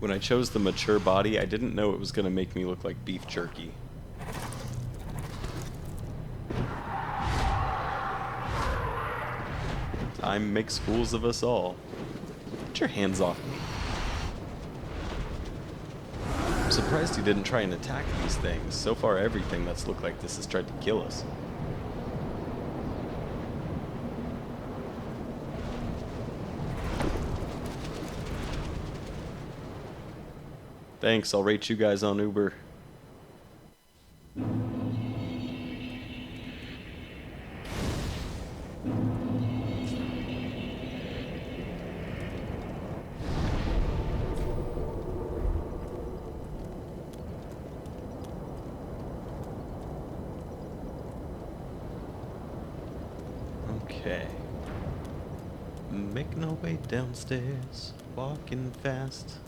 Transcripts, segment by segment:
when I chose the mature body, I didn't know it was going to make me look like beef jerky. Time makes fools of us all. Get your hands off me. I'm surprised he didn't try and attack these things. So far, everything that's looked like this has tried to kill us. Thanks, I'll rate you guys on Uber. Okay. Making our way downstairs, walking fast.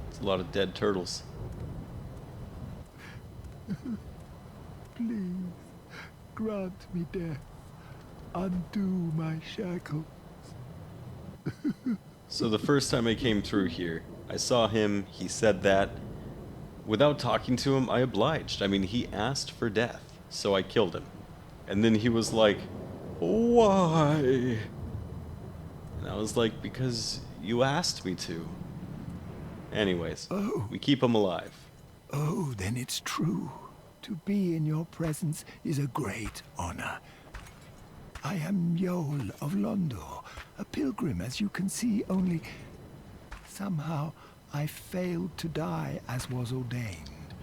It's a lot of dead turtles. Please, grant me death. Undo my shackles. So the first time I came through here, I saw him, he said that. Without talking to him, I obliged. I mean, he asked for death, so I killed him. And then he was like, why? And I was like, because you asked me to. Anyways, we keep him alive. Oh, then it's true. To be in your presence is a great honor. I am Yol of Londor, a pilgrim, as you can see, only somehow I failed to die as was ordained.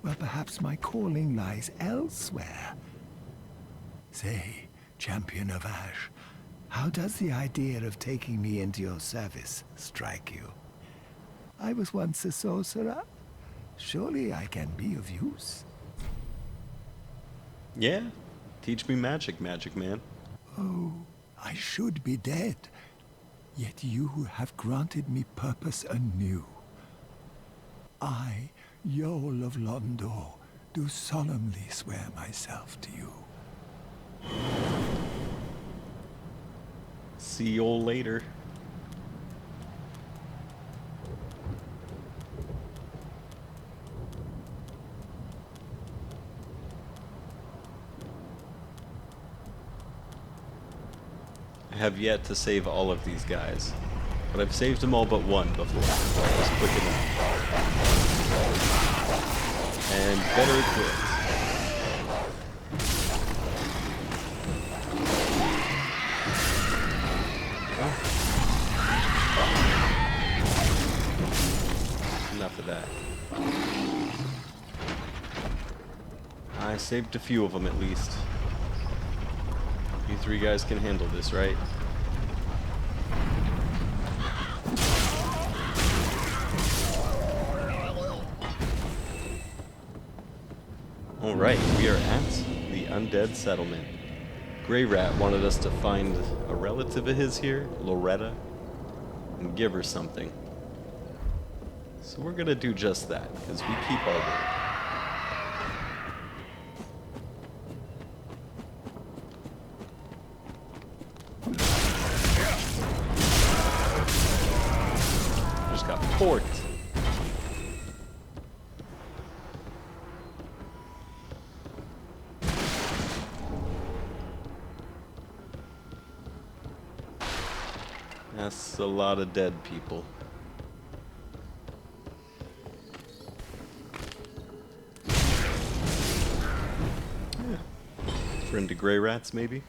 Well, perhaps my calling lies elsewhere. Say, champion of Ash, how does the idea of taking me into your service strike you? I was once a sorcerer. Surely I can be of use. Yeah, teach me magic, magic man. Oh, I should be dead. Yet you have granted me purpose anew. I, Yol of Londor, do solemnly swear myself to you. See you all later. I have yet to save all of these guys, but I've saved them all but one before. It was quick enough. And better equipped. Enough of that. I saved a few of them at least. You three guys can handle this, right? Alright, we are at the Undead Settlement. Grey Rat wanted us to find a relative of his here, Loretta, and give her something. So we're gonna do just that, because we keep our word. Just got porked. That's a lot of dead people. Friend to Grey Rats, maybe?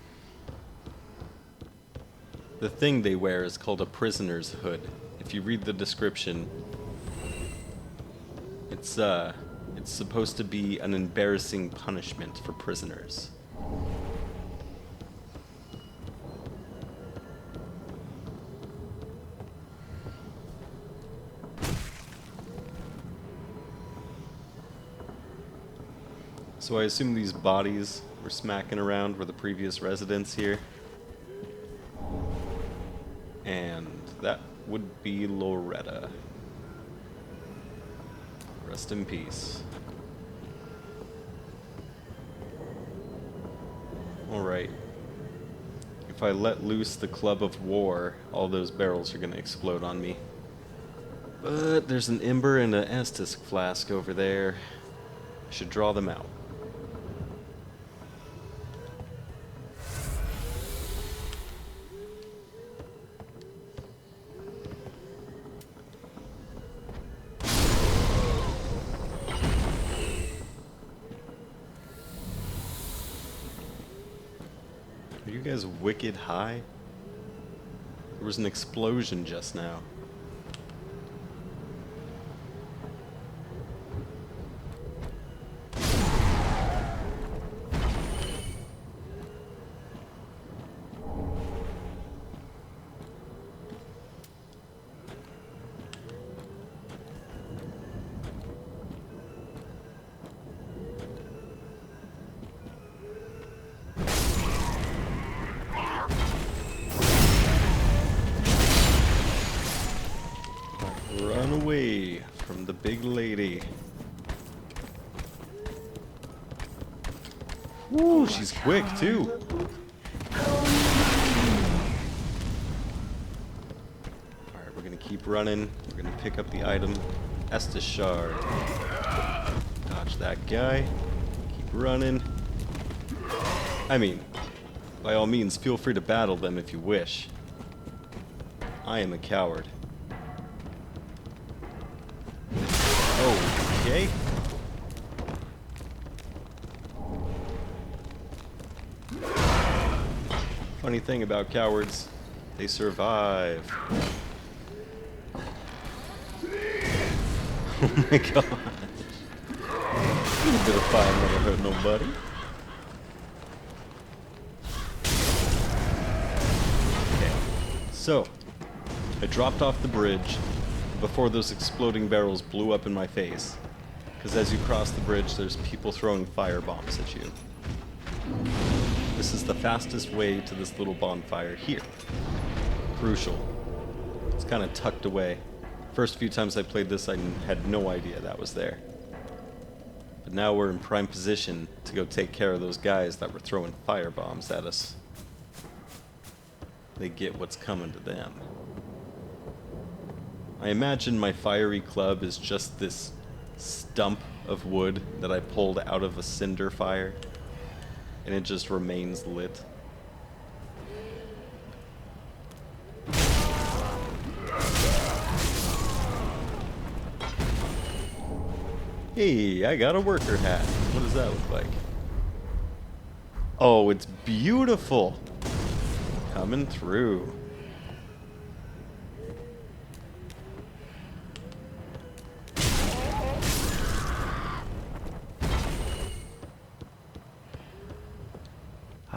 The thing they wear is called a prisoner's hood. If you read the description, it's supposed to be an embarrassing punishment for prisoners. So I assume these bodies We're smacking around. We're the previous residents here. And that would be Loretta. Rest in peace. Alright. If I let loose the Club of War, all those barrels are going to explode on me. But there's an Ember and an Estus flask over there. I should draw them out. Are you guys wicked high? There was an explosion just now. Run away from the big lady. Woo, she's quick too. Alright, we're gonna keep running. We're gonna pick up the item. Estus Shard. Dodge that guy. Keep running. I mean, by all means, feel free to battle them if you wish. I am a coward. Okay. Funny thing about cowards, they survive. Oh my god. A little bit of fire never hurt nobody. Okay. So, I dropped off the bridge before those exploding barrels blew up in my face. Because as you cross the bridge, there's people throwing fire bombs at you. This is the fastest way to this little bonfire here. Crucial. It's kind of tucked away. First few times I played this, I had no idea that was there. But now we're in prime position to go take care of those guys that were throwing fire bombs at us. They get what's coming to them. I imagine my fiery club is just this stump of wood that I pulled out of a cinder fire, and it just remains lit. Hey, I got a worker hat. What does that look like? Oh, it's beautiful! Coming through.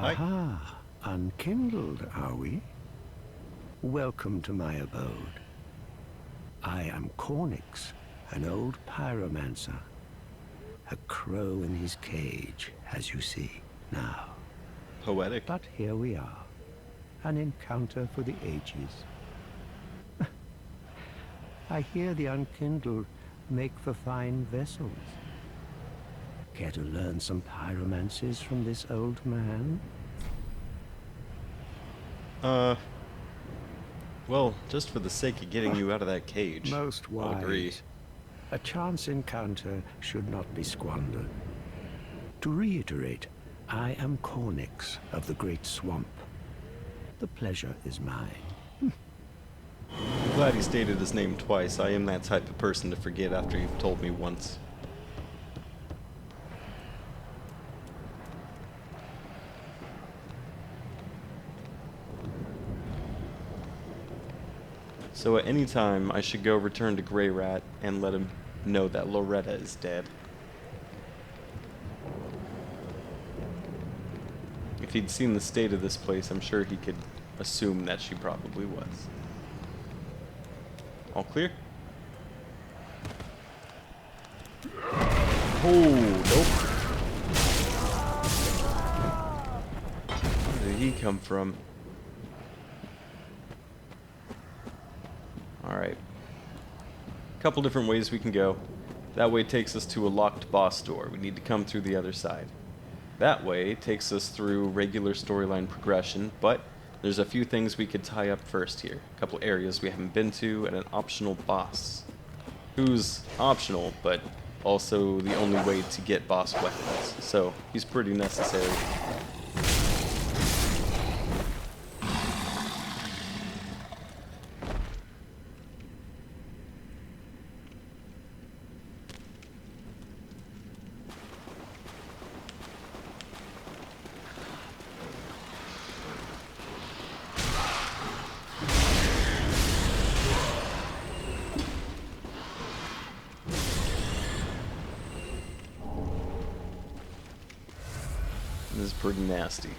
Aha, unkindled, are we? Welcome to my abode. I am Cornix, an old pyromancer. A crow in his cage, as you see now. Poetic. But here we are, an encounter for the ages. I hear the unkindled make for fine vessels. Care to learn some pyromancies from this old man? Well, just for the sake of getting you out of that cage. Most I'll agree. wise. A chance encounter should not be squandered. To reiterate, I am Cornix of the Great Swamp. The pleasure is mine. I'm glad he stated his name twice. I am that type of person to forget after you've told me once. So at any time, I should go return to Grey Rat and let him know that Loretta is dead. If he'd seen the state of this place, I'm sure he could assume that she probably was. All clear? Oh, nope. come from? Alright. A couple different ways we can go. That way takes us to a locked boss door. We need to come through the other side. That way takes us through regular storyline progression, but there's a few things we could tie up first here. A couple areas we haven't been to, and an optional boss. Who's optional, but also the only way to get boss weapons. So, he's pretty necessary. This is pretty nasty.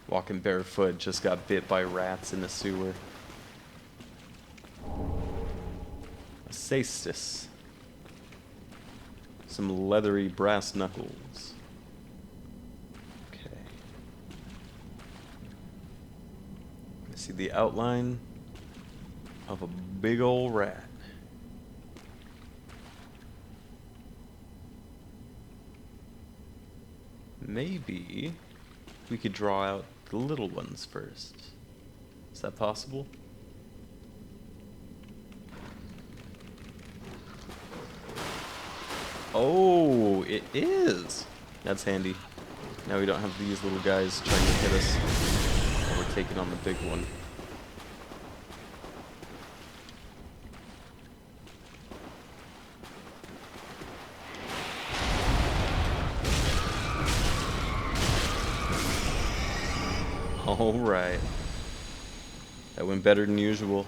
Walking barefoot, just got bit by rats in the sewer. A cestus. Some leathery brass knuckles. Okay. I see the outline of a big ol' rat. Maybe we could draw out the little ones first. Is that possible? Oh, it is! That's handy. Now we don't have these little guys trying to hit us while we're taking on the big one. Alright. That went better than usual.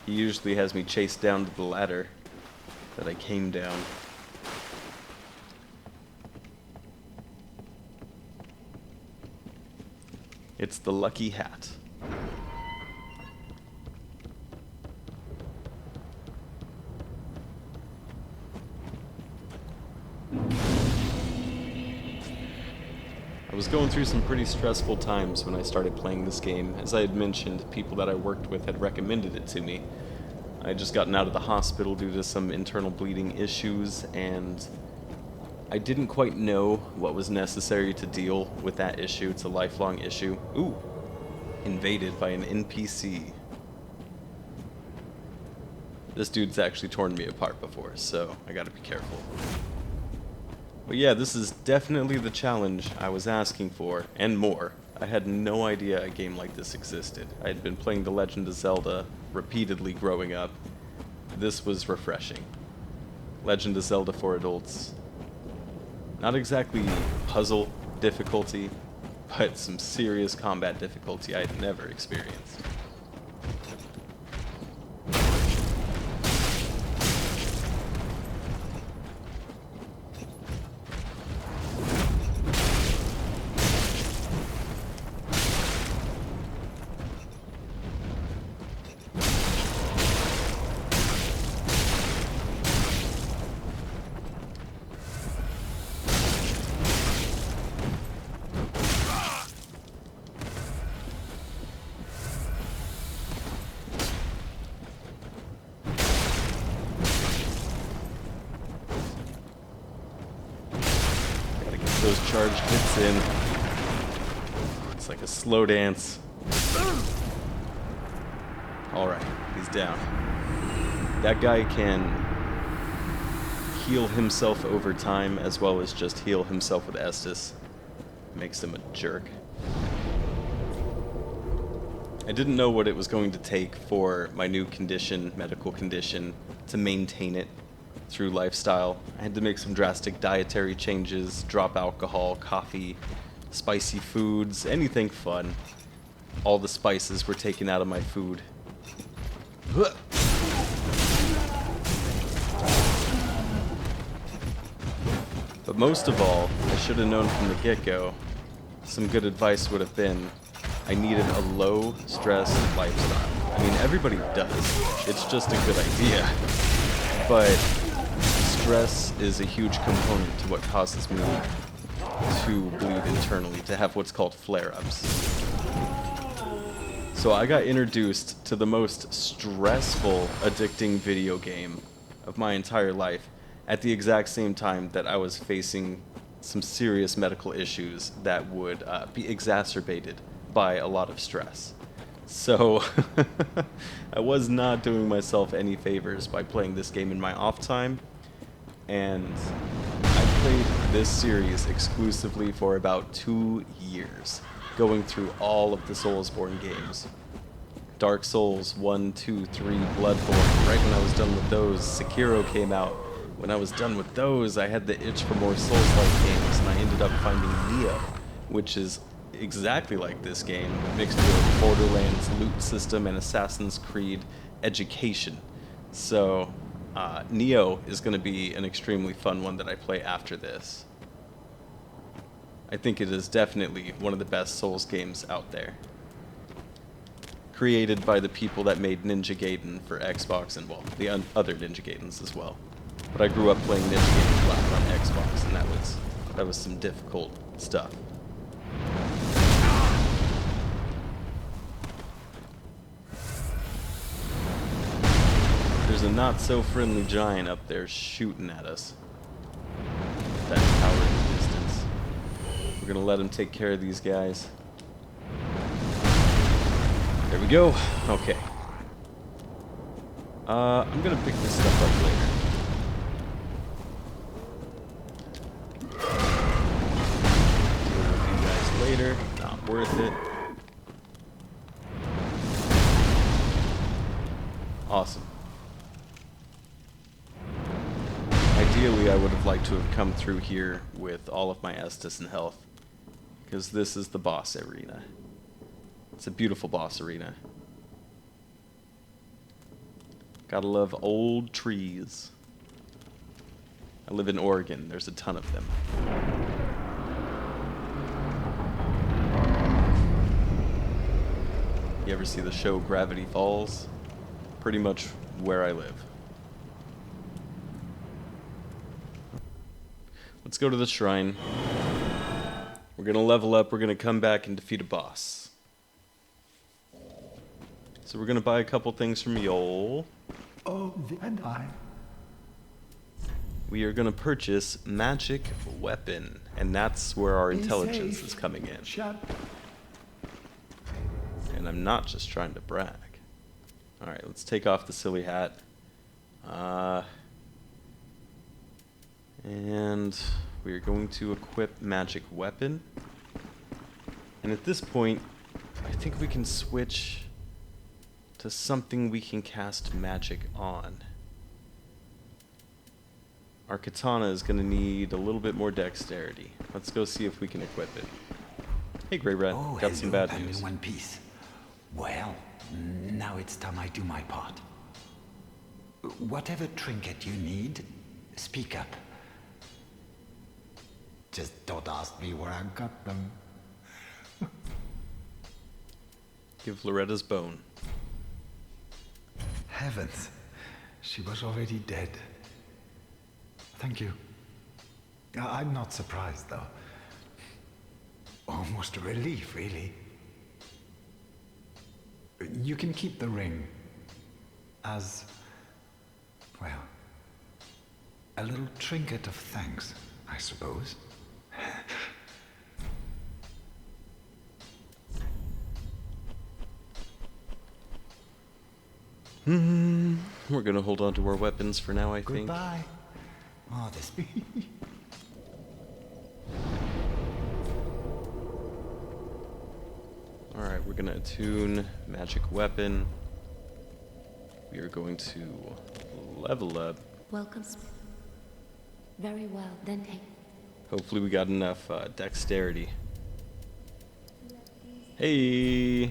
He usually has me chased down to the ladder that I came down. It's the lucky hat. I was going through some pretty stressful times when I started playing this game. As I had mentioned, people that I worked with had recommended it to me. I had just gotten out of the hospital due to some internal bleeding issues, and I didn't quite know what was necessary to deal with that issue. It's a lifelong issue. Ooh! Invaded by an NPC. This dude's actually torn me apart before, so I gotta be careful. But yeah, this is definitely the challenge I was asking for, and more. I had no idea a game like this existed. I had been playing The Legend of Zelda repeatedly growing up. This was refreshing. Legend of Zelda for adults. Not exactly puzzle difficulty, but some serious combat difficulty I had never experienced. Those charged hits in. It's like a slow dance. Alright, he's down. That guy can heal himself over time as well as just heal himself with Estus. Makes him a jerk. I didn't know what it was going to take for my new condition, medical condition, to maintain it through lifestyle. I had to make some drastic dietary changes, drop alcohol, coffee, spicy foods, anything fun. All the spices were taken out of my food. But most of all, I should have known from the get-go, some good advice would have been, I needed a low-stress lifestyle. I mean, everybody does. It's just a good idea. But stress is a huge component to what causes me to bleed internally, to have what's called flare-ups. So I got introduced to the most stressful, addicting video game of my entire life at the exact same time that I was facing some serious medical issues that would be exacerbated by a lot of stress. So I was not doing myself any favors by playing this game in my off time, and I played this series exclusively for about 2 years, going through all of the Soulsborne games. Dark Souls 1, 2, 3, Bloodborne. Right when I was done with those, Sekiro came out. When I was done with those, I had the itch for more Souls-like games, and I ended up finding Neo, which is exactly like this game, mixed with Borderlands loot system and Assassin's Creed education. So, Neo is going to be an extremely fun one that I play after this. I think it is definitely one of the best Souls games out there. Created by the people that made Ninja Gaiden for Xbox and, well, the other Ninja Gaidens as well. But I grew up playing Ninja Gaiden Black on Xbox, and that was some difficult stuff. There's a not-so-friendly giant up there shooting at us. That tower in the distance. We're gonna let him take care of these guys. There we go. Okay. I'm gonna pick this stuff up later. Deal with you guys later. Not worth it. Awesome. Ideally, I would have liked to have come through here with all of my Estus and health, because this is the boss arena. It's a beautiful boss arena. Gotta love old trees. I live in Oregon. There's a ton of them. You ever see the show Gravity Falls? Pretty much where I live. Let's go to the shrine. We're gonna level up. We're gonna come back and defeat a boss. So we're gonna buy a couple things from Yol. Oh, and I. We are gonna purchase magic weapon, and that's where our intelligence is coming in. And I'm not just trying to brag. All right, let's take off the silly hat. And we are going to equip magic weapon. And at this point, I think we can switch to something we can cast magic on. Our katana is going to need a little bit more dexterity. Let's go see if we can equip it. Hey, Grey Rat, got some bad news. In one piece. Well, now it's time I do my part. Whatever trinket you need, speak up. Just don't ask me where I got them. Give Loretta's bone. Heavens, she was already dead. Thank you. I'm not surprised, though. Almost a relief, really. You can keep the ring as, well, a little trinket of thanks, I suppose. We're gonna hold on to our weapons for now, I think. Goodbye. Oh, this. Alright, we're gonna attune magic weapon. We are going to level up. Welcome. Very well, then take. Hopefully we got enough dexterity. Hey!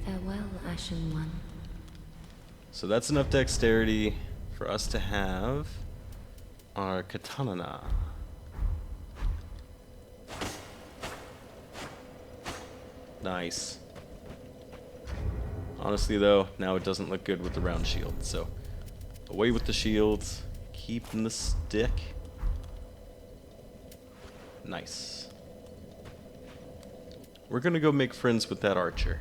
Farewell, Ashen One. So that's enough dexterity for us to have our katana. Nice. Honestly though, now it doesn't look good with the round shield, so away with the shields, keeping the stick. Nice. We're gonna go make friends with that archer.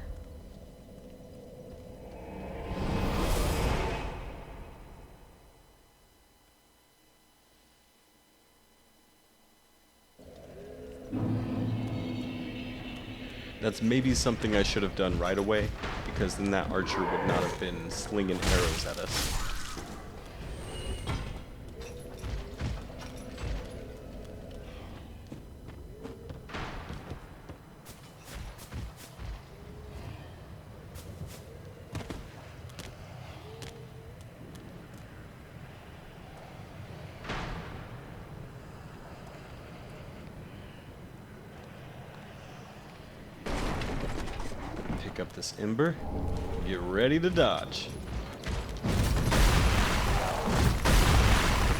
That's maybe something I should have done right away, because then that archer would not have been slinging arrows at us. Pick up this ember. Get ready to dodge.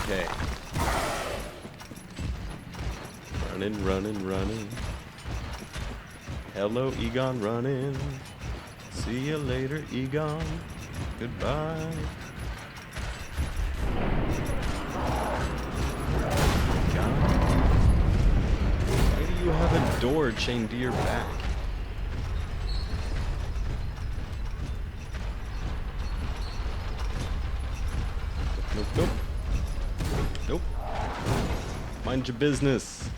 Okay. Running, running, running. Hello, Egon, running. See you later, Egon. Goodbye. God. Why do you have a door chained to your back? Nope, nope. Nope. Mind your business.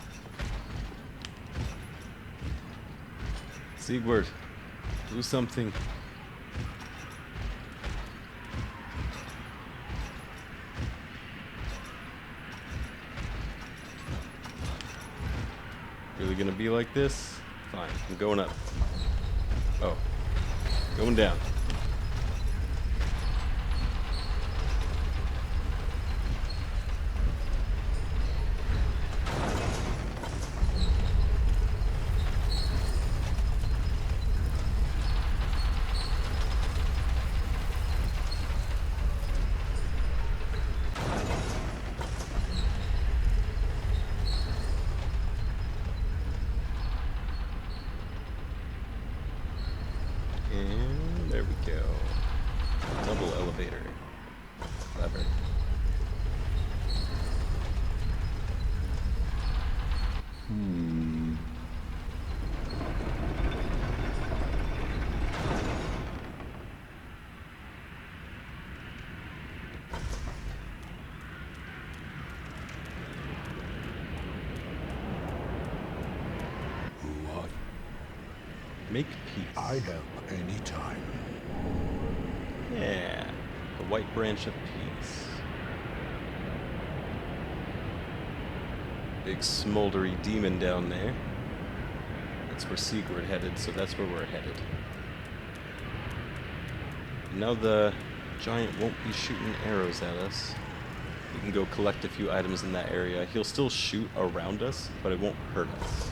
Sigurd, do something. Really gonna be like this? Fine, I'm going up. Oh. Going down. And there we go. Double elevator. Clever. What? Make peace. I help any time. Yeah. The white branch of peace. Big smoldery demon down there. That's where Sigurd headed, so that's where we're headed. Now the giant won't be shooting arrows at us. We can go collect a few items in that area. He'll still shoot around us, but it won't hurt us.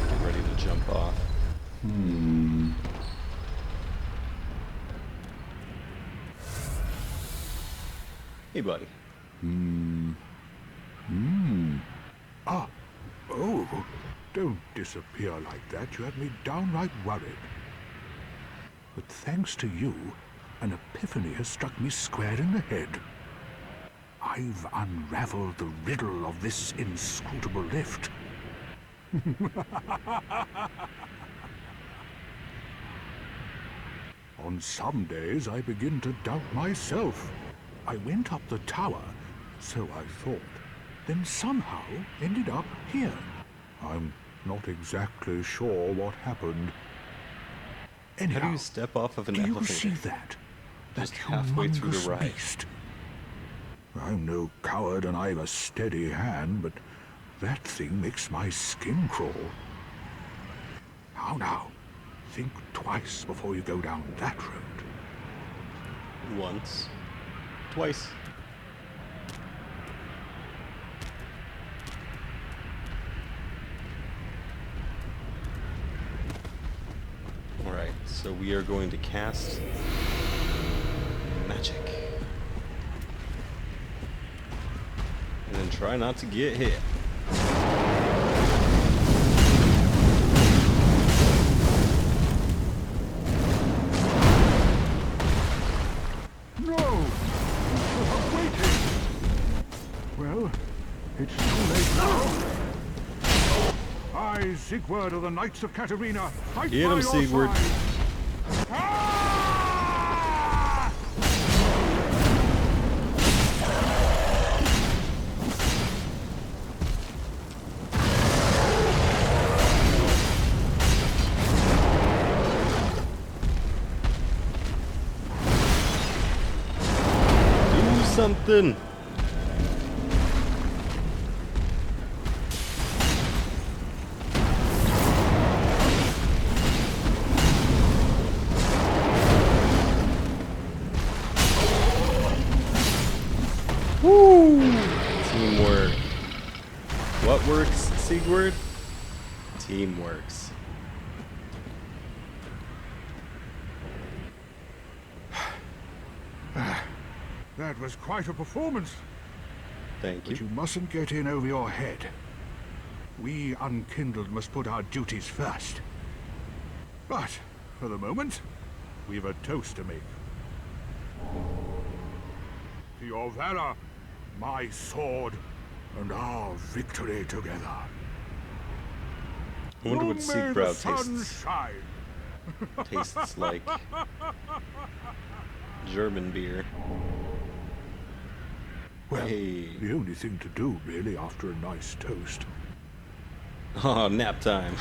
Get ready to jump off. Hey, buddy. Ah, oh, don't disappear like that. You had me downright worried. But thanks to you, an epiphany has struck me square in the head. I've unraveled the riddle of this inscrutable lift. On some days I begin to doubt myself. I went up the tower, so I thought, then somehow ended up here. I'm not exactly sure what happened. Anyhow, How do you step off of an do you elevator? see that? Just That halfway through the humongous ride. beast. I'm no coward and I've a steady hand, but that thing makes my skin crawl. Now, think twice before you go down that road. Once. Twice. Alright, so we are going to cast magic. And then try not to get hit. No! You should have waited! Well, it's too late Sigurd of the Knights of Katarina, fight Get by him, your Sigurd. side. Ah! Do something. Woo! Teamwork. What works, Sigurd? Teamworks. That was quite a performance. Thank But you. you mustn't get in over your head. We unkindled must put our duties first. But, for the moment, we've a toast to make. To your valor, my sword, and our victory together. I wonder what Long may the Siegbrow sun tastes. shine. Tastes like German beer. Well, Hey. the only thing to do, really, after a nice toast. Oh, nap time.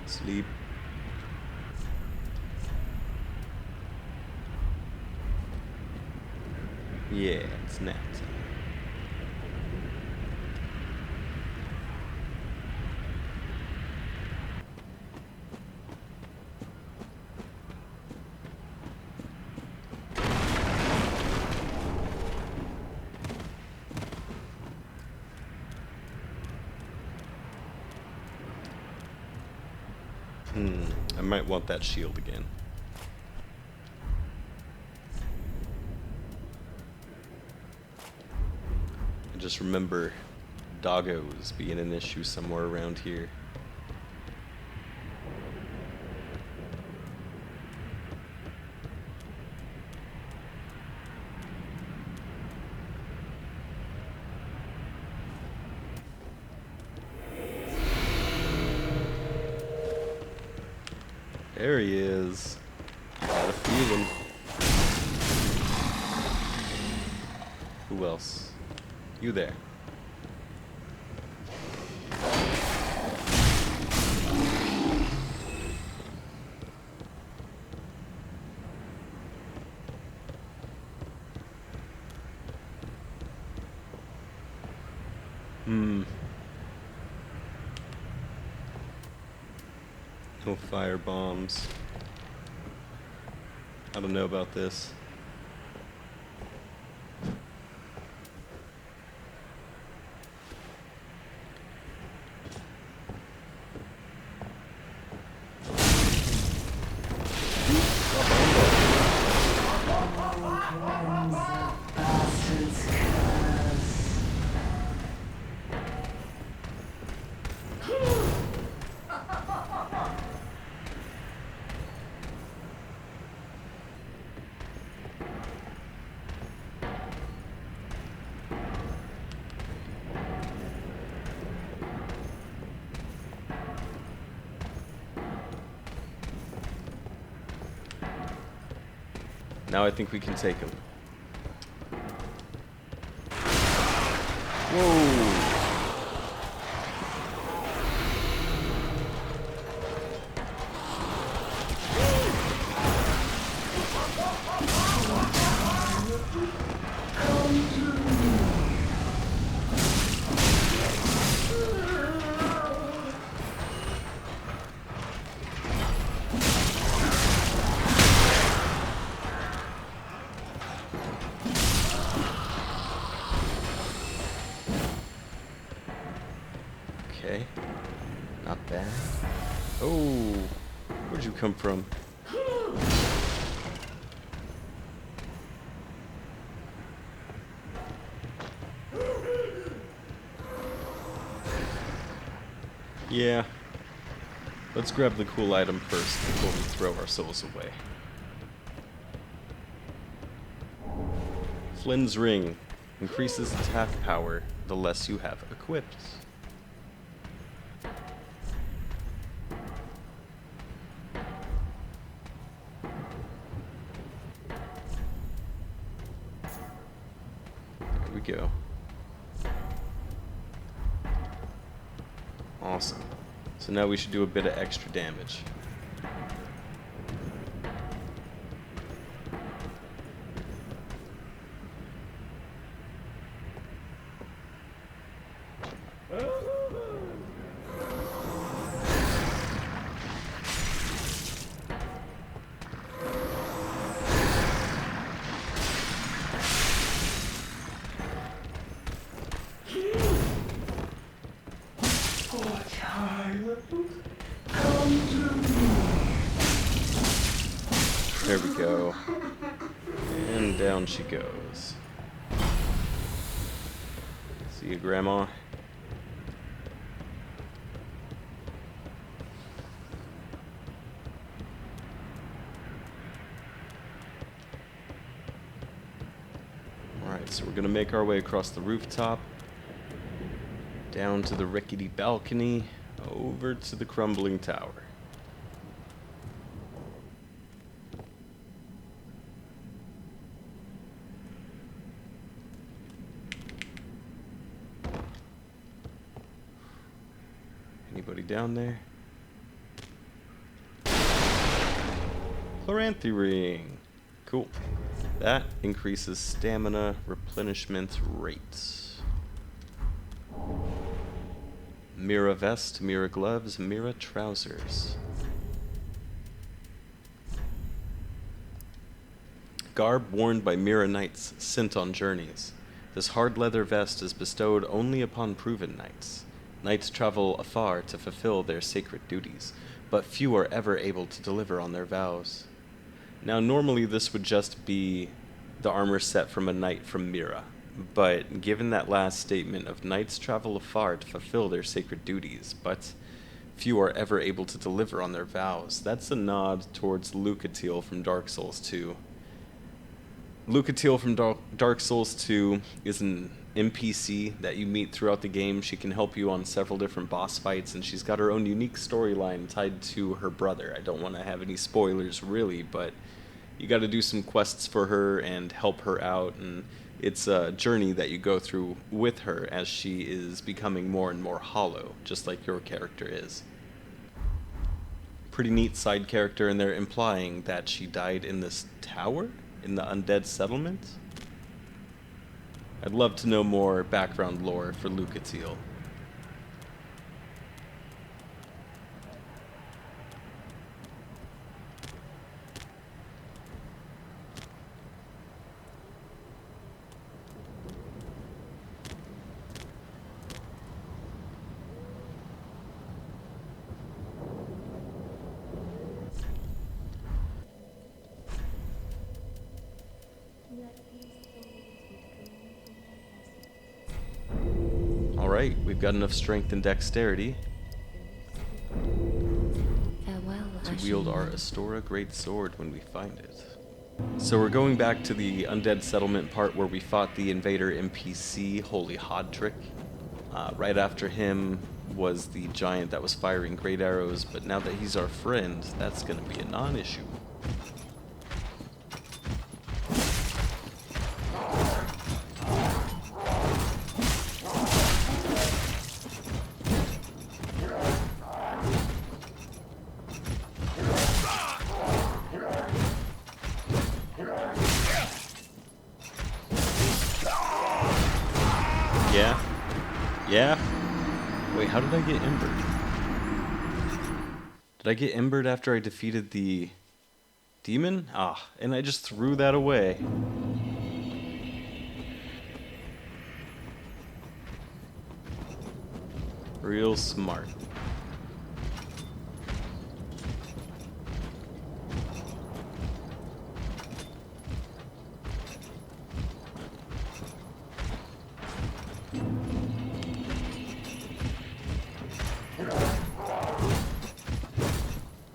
Sleep. Yeah, it's nap time. I might want that shield again. I just remember doggos being an issue somewhere around here. There he is. Got a feeling. Who else? You there. No fire bombs. I don't know about this. Now I think we can take him. Whoa! Okay, not bad. Oh, where'd you come from? Yeah, let's grab the cool item first before we throw our souls away. Flynn's ring increases attack power the less you have equipped. There we go. Awesome. So now we should do a bit of extra damage. There we go. And down she goes. See you, Grandma. Alright, so we're gonna make our way across the rooftop, down to the rickety balcony, over to the crumbling tower. Anybody down there? Chloranthy ring. Cool. That increases stamina replenishment rates. Mira vest, Mira gloves, Mira trousers. Garb worn by Mira knights sent on journeys. This hard leather vest is bestowed only upon proven knights. Knights travel afar to fulfill their sacred duties, but few are ever able to deliver on their vows. Now, normally this would just be the armor set from a knight from Mira, but given that last statement of knights travel afar to fulfill their sacred duties, but few are ever able to deliver on their vows, that's a nod towards Lucatiel from Dark Souls 2. Lucatiel from Dark Souls 2 is an NPC that you meet throughout the game. She can help you on several different boss fights, and she's got her own unique storyline tied to her brother. I don't want to have any spoilers, really, but you got to do some quests for her and help her out, and it's a journey that you go through with her as she is becoming more and more hollow, just like your character is. Pretty neat side character, and they're implying that she died in this tower? In the Undead Settlement? I'd love to know more background lore for Lucatiel. Alright, we've got enough strength and dexterity to wield our Astora Great Sword when we find it. So we're going back to the Undead Settlement part where we fought the invader NPC, Holy Hodtrick. Right after him was the giant that was firing great arrows, but now that he's our friend, that's going to be a non-issue. Yeah? Wait, how did I get embered? Did I get embered after I defeated the demon? Ah, and I just threw that away. Real smart.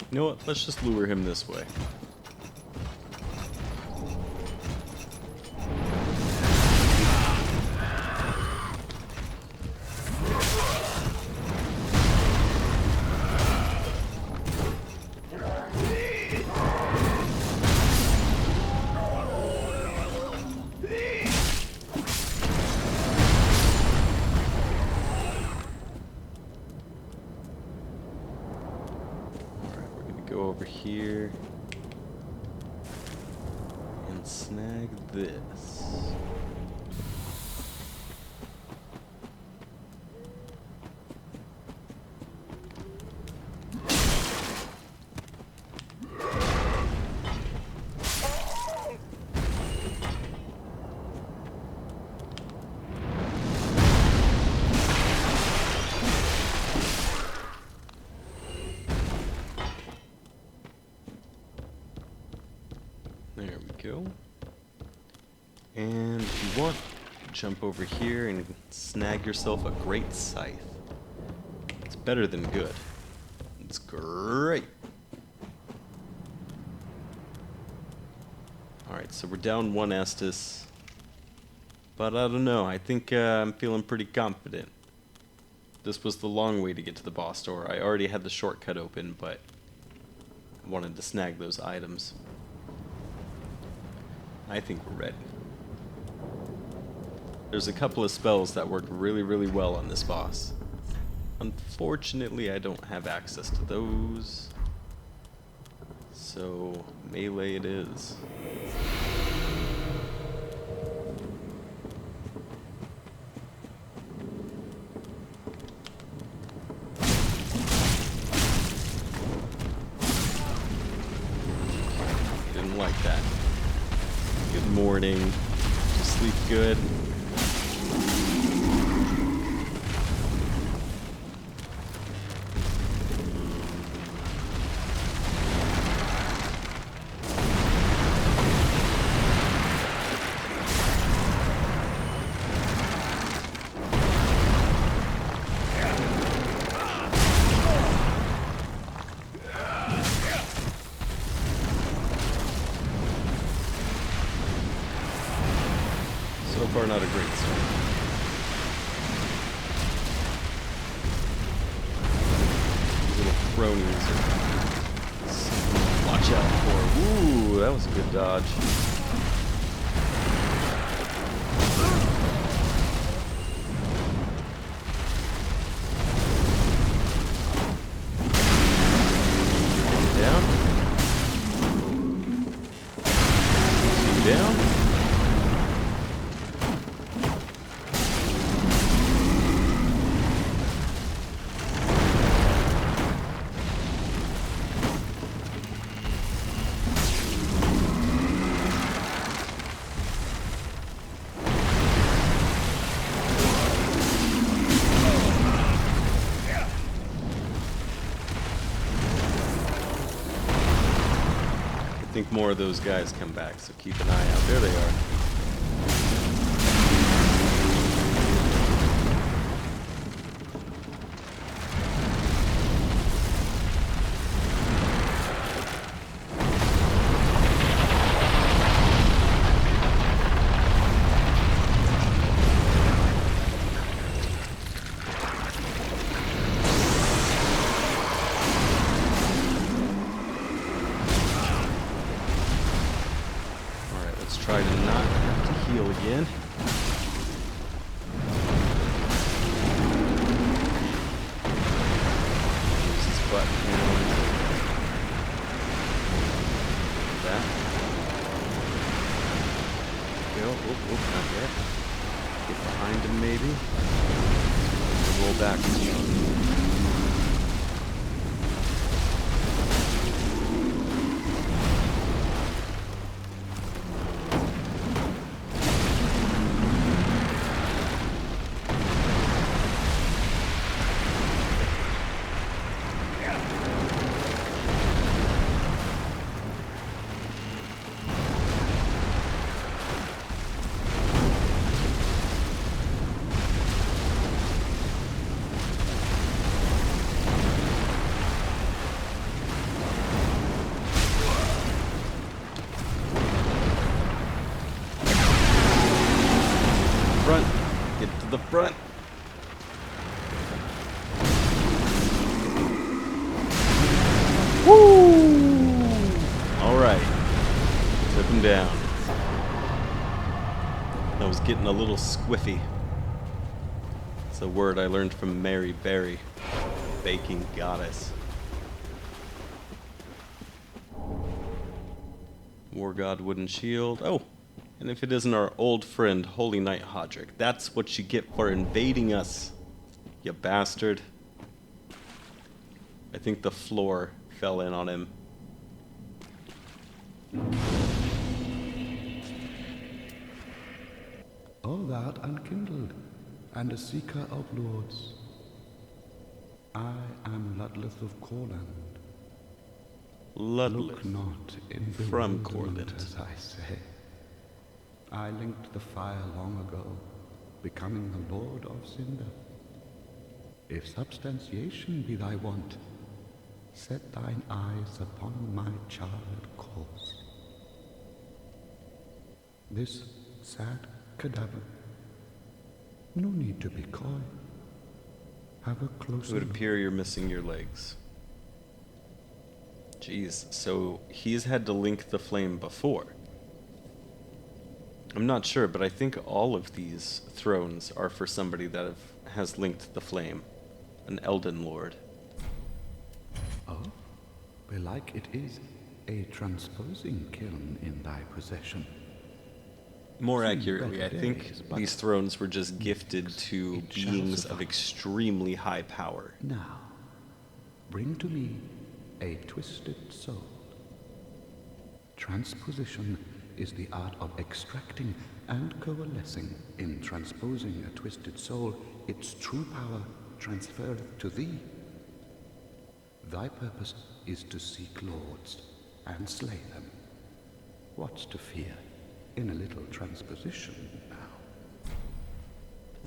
You know what? Let's just lure him this way. over here and snag this. There we go. And if you want, jump over here and snag yourself a great scythe. It's better than good. It's great. Alright, so we're down one Estus. But I don't know, I think I'm feeling pretty confident. This was the long way to get to the boss door. I already had the shortcut open, but I wanted to snag those items. I think we're ready. There's a couple of spells that work really, really well on this boss. Unfortunately, I don't have access to those. So, melee it is. Didn't like that. Good morning. Did you sleep good? So far, not a great start. These little cronies are something to watch out for. Ooh, that was a good dodge. Down. Two down. I think more of those guys come back, so keep an eye out. There they are. Try to not have to heal again. Use this button hand. That. Go. Oh, not yet. Get behind him maybe. Roll back. Front. Get to the front. Woo! Alright. Took him down. That was getting a little squiffy. It's a word I learned from Mary Berry, baking goddess. War God Wooden Shield. Oh, and if it isn't our old friend, Holy Knight Hodrick, that's what you get for invading us, you bastard. I think the floor fell in on him. O thou art unkindled, and a seeker of lords. I am Ludleth of Corland. Look Ludleth not in from bewilderment, Corland. as I say. I linked the fire long ago, becoming the Lord of Cinder. If substantiation be thy want, set thine eyes upon my charred corpse. This sad cadaver. No need to be coy. Have a It closer would look. appear you're missing your legs. Jeez, so he's had to link the flame before. I'm not sure, but I think all of these thrones are for somebody that has linked the flame. An Elden Lord. Oh, belike it is a transposing kiln in thy possession. More Seen accurately, I better think days, but these thrones were just gifted to it shall beings of suffice. extremely high power. Now, bring to me a twisted soul. Transposition is the art of extracting and coalescing. In transposing a twisted soul, its true power transferreth to thee. Thy purpose is to seek lords and slay them. What's to fear in a little transposition now?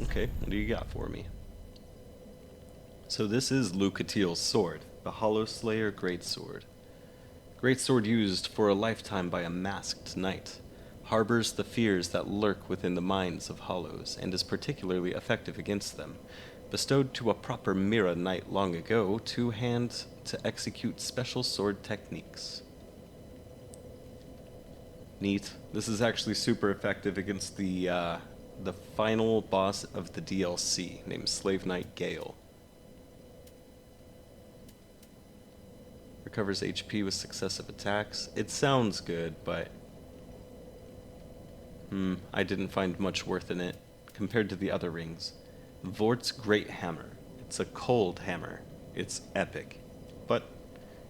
Okay, what do you got for me? So this is Lucatiel's sword, the Hollow Slayer Greatsword. Greatsword used for a lifetime by a masked knight. Harbors the fears that lurk within the minds of hollows, and is particularly effective against them. Bestowed to a proper Mira knight long ago, to hand to execute special sword techniques. Neat. This is actually super effective against the final boss of the DLC, named Slave Knight Gale. Recovers HP with successive attacks. It sounds good, but I didn't find much worth in it compared to the other rings. Vordt's Great Hammer. It's a cold hammer. It's epic, but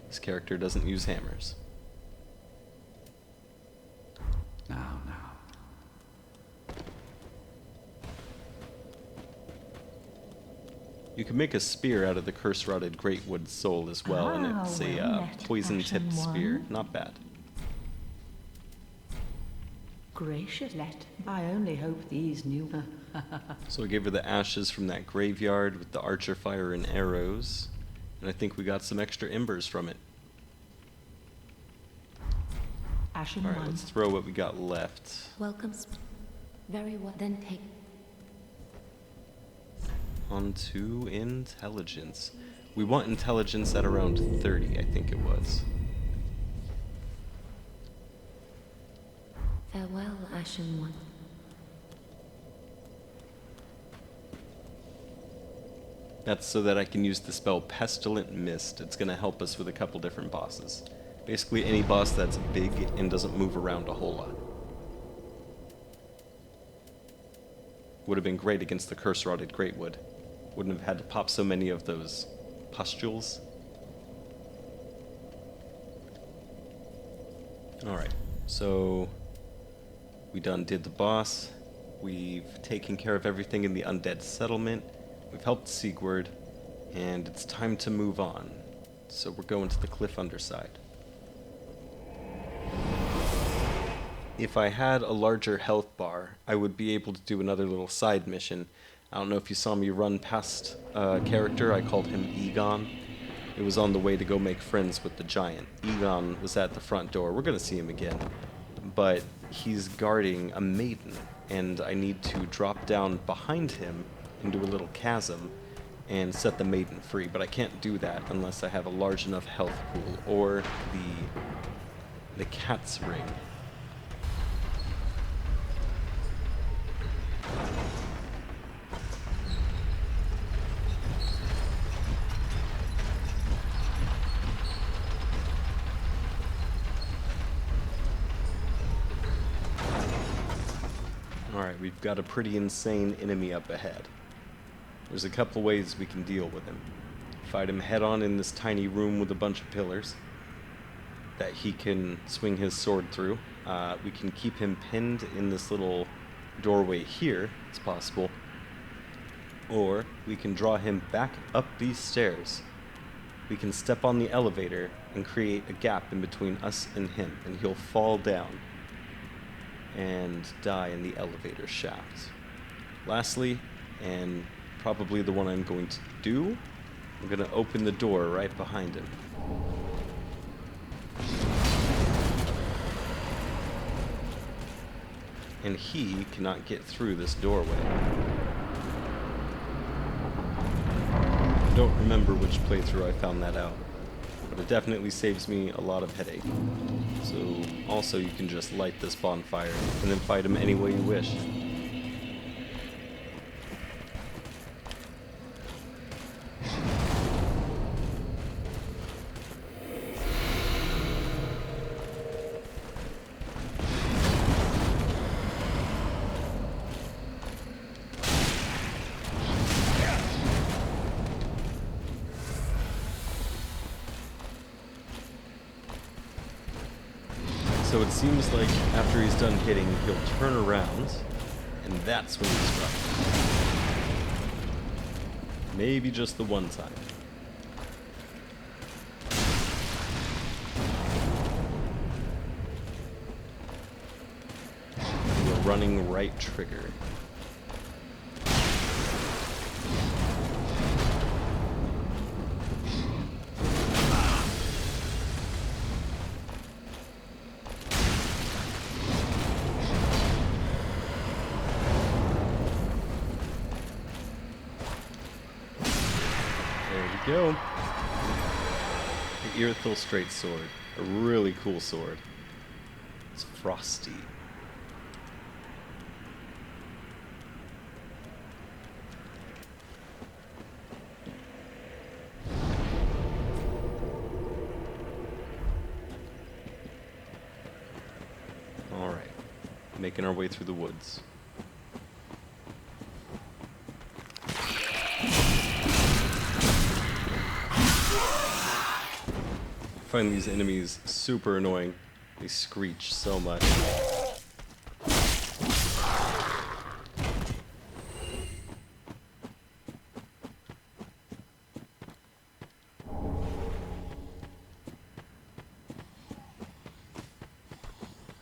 this character doesn't use hammers. Now. You can make a spear out of the curse-rotted Greatwood soul as well, and it's well a met, poison-tipped Passion spear. One. Not bad. Gracious, let. I only hope these new... So I gave her the ashes from that graveyard with the archer fire and arrows, and I think we got some extra embers from it. Ashen Alright, one. let's throw what we got left. Welcome. Very well. Then take. On to intelligence. We want intelligence at around 30, I think it was. Farewell, Ashen One. That's so that I can use the spell Pestilent Mist. It's going to help us with a couple different bosses. Basically any boss that's big and doesn't move around a whole lot. Would have been great against the curse-rotted Greatwood. Wouldn't have had to pop so many of those pustules. Alright, so we done did the boss. We've taken care of everything in the Undead Settlement. We've helped Sigurd, and it's time to move on. So we're going to the cliff underside. If I had a larger health bar, I would be able to do another little side mission. I don't know if you saw me run past a character, I called him Egon. It was on the way to go make friends with the giant. Egon was at the front door. We're going to see him again. But he's guarding a maiden, and I need to drop down behind him into a little chasm and set the maiden free. But I can't do that unless I have a large enough health pool or the cat's ring. we've got a pretty insane enemy up ahead. There's a couple ways we can deal with him. Fight him head on in this tiny room with a bunch of pillars that he can swing his sword through. We can keep him pinned in this little doorway here, it's possible. Or we can draw him back up these stairs. We can step on the elevator and create a gap in between us and him, and he'll fall down and die in the elevator shaft. Lastly, and probably the one I'm going to do, I'm going to open the door right behind him. And he cannot get through this doorway. I don't remember which playthrough I found that out, but it definitely saves me a lot of headache. So, also you can just light this bonfire and then fight him any way you wish. So it seems like after he's done hitting, he'll turn around, and that's when he's struck. Maybe just the one time. The running right trigger. Go. The Irithil Straight Sword. A really cool sword. It's frosty. Alright. Making our way through the woods. I find these enemies super annoying. They screech so much.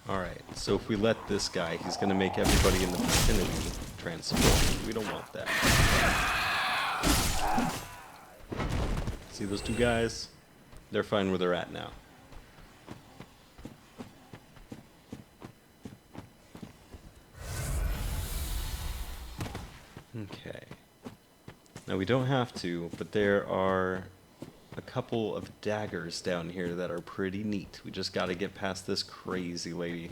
Alright, so if we let this guy, he's gonna make everybody in the vicinity transform. We don't want that. See those two guys? They're fine where they're at now. Okay. Now we don't have to, but there are a couple of daggers down here that are pretty neat. We just gotta get past this crazy lady.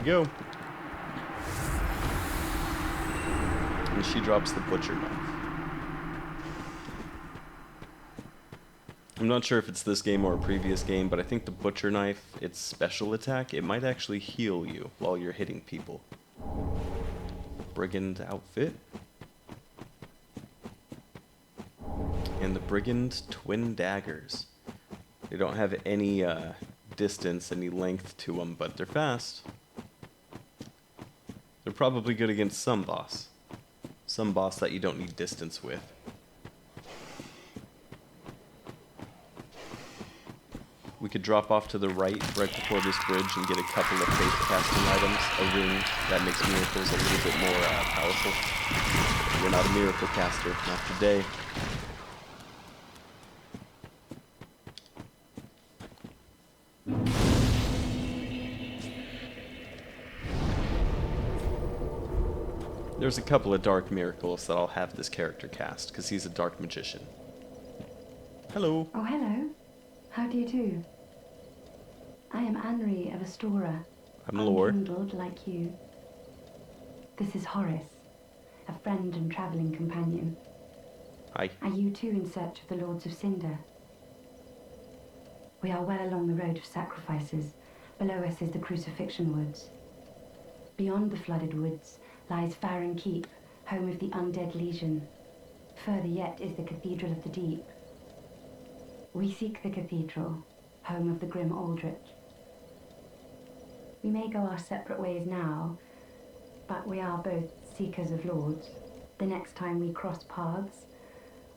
Go. And she drops the butcher knife. I'm not sure if it's this game or a previous game, but I think the butcher knife, its special attack, it might actually heal you while you're hitting people. Brigand outfit. And the Brigand twin daggers. They don't have any distance, any length to them, but they're fast. They're probably good against some boss. Some boss that you don't need distance with. We could drop off to the right before this bridge and get a couple of faith casting items. A ring that makes miracles a little bit more powerful. We're not a miracle caster, not today. there's a couple of dark miracles that I'll have this character cast, because he's a dark magician. Hello. Oh, hello. How do you do? I am Anri of Astora. I'm Lore. Unkindled like you. This is Horace, a friend and travelling companion. Hi. Are you too in search of the Lords of Cinder? We are well along the road of sacrifices. Below us is the Crucifixion Woods. Beyond the flooded woods lies Farron Keep, home of the Undead Legion. Further yet is the Cathedral of the Deep. We seek the cathedral, home of the grim Aldrich. We may go our separate ways now, but we are both seekers of lords. The next time we cross paths,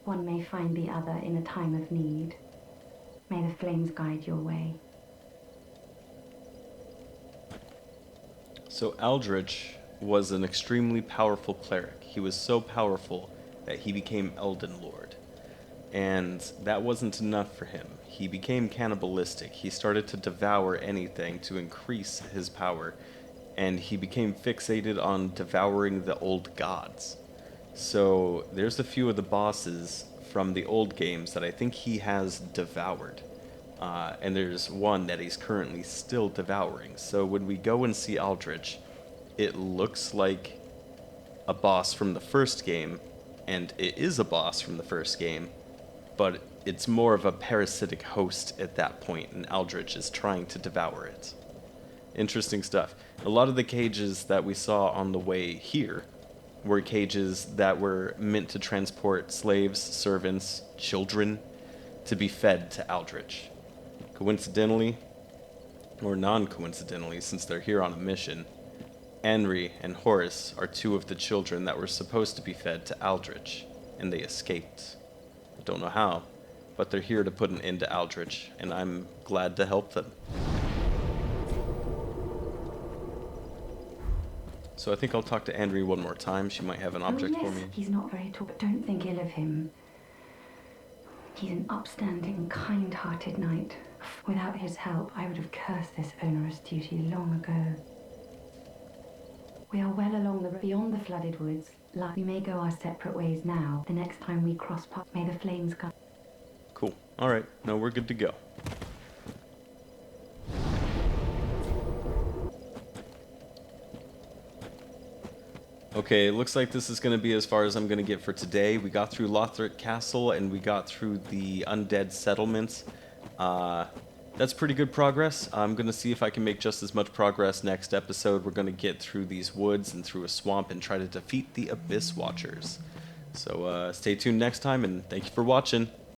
one may find the other in a time of need. May the flames guide your way. So Aldrich was an extremely powerful cleric. He was so powerful that he became Elden Lord. And that wasn't enough for him. He became cannibalistic. He started to devour anything to increase his power. And he became fixated on devouring the old gods. So there's a few of the bosses from the old games that I think he has devoured. And there's one that he's currently still devouring. So when we go and see Aldrich, it looks like a boss from the first game, and it is a boss from the first game, but it's more of a parasitic host at that point, and Aldrich is trying to devour it. Interesting stuff. A lot of the cages that we saw on the way here were cages that were meant to transport slaves, servants, children to be fed to Aldrich. Coincidentally, or non-coincidentally, since they're here on a mission, Anri and Horace are two of the children that were supposed to be fed to Aldrich, and they escaped. I don't know how, but they're here to put an end to Aldrich, and I'm glad to help them. So I think I'll talk to Anri one more time. She might have an object oh, yes, for me. He's not very tall, but don't think ill of him. He's an upstanding, kind-hearted knight. Without his help, I would have cursed this onerous duty long ago. We are well along the road beyond the flooded woods. We may go our separate ways now. The next time we cross paths, may the flames guide. Cool. All right. No, we're good to go. Okay, it looks like this is going to be as far as I'm going to get for today. We got through Lothric Castle, and we got through the Undead Settlement. That's pretty good progress. I'm going to see if I can make just as much progress next episode. We're going to get through these woods and through a swamp and try to defeat the Abyss Watchers. So stay tuned next time, and thank you for watching.